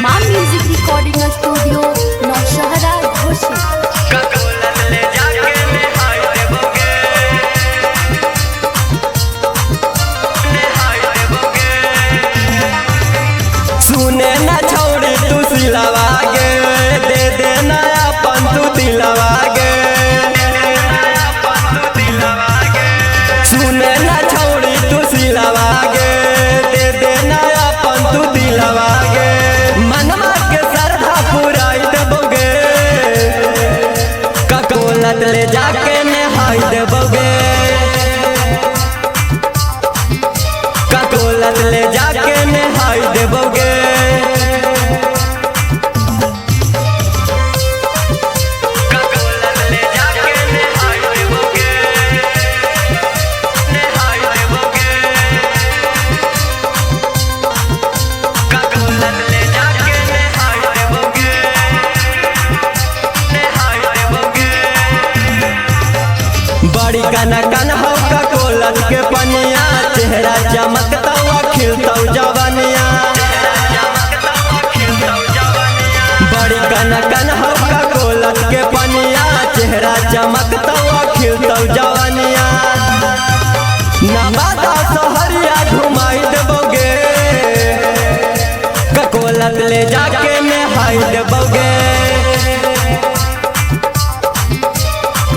माँ music recording studio Naushahra Ghoshi. सुने ना छोड़ी तू सिलावा गे, दे दे नया अपन तू दिलावा गे। सुने ना छोड़ी तू सिलावा गे, दे दे नया अपन तू दिलावा गे। मनवा के श्रद्धा पुराई देबोगे, ककोलत ले जाके नहाई देबोगे। ककोलत ले जाके नहाई देबोगे। बड़ी कना कन हो ककोलत के पनिया, चेहरा चमकता हुआ खिलता जवानिया। बड़ी कना कन हो ककोलत के पनिया, चेहरा चमकता हुआ खिलता जवानिया। नवादा सहरिया घुमाई देबोगे, ककोलत ले जाके नहाई देबोगे।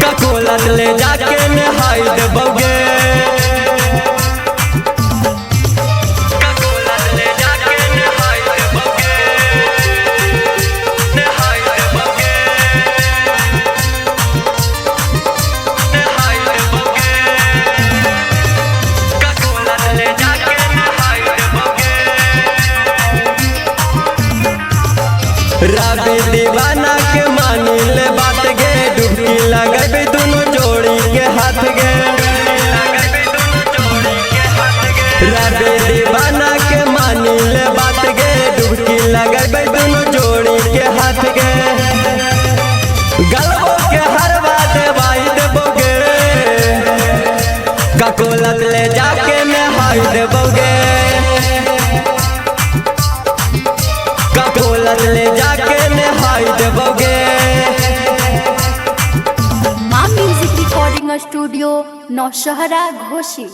ककोलत ले जाके नहाई देबोगे। ककोलत ले जाके नहाई देबोगे, नहाई देबोगे, नहाई देबोगे। ककोलत ले जाके नहाई देबोगे। राबे दीवाना के मानी ले बात गे, डुबकी लगबे दोनों जोड़ी के हाथ गे। राबे दीवाना के मानी ले बात गे, डुबकी लगबे दोनों जोड़ी के हाथ गे। गलबो के हरवा देवाई देबोगे, ककोलत ले जाके नहाई देबोगे। ककोलत ले जाके नहाई देबोगे। Maa music recording studio Naushahra Ghoshi.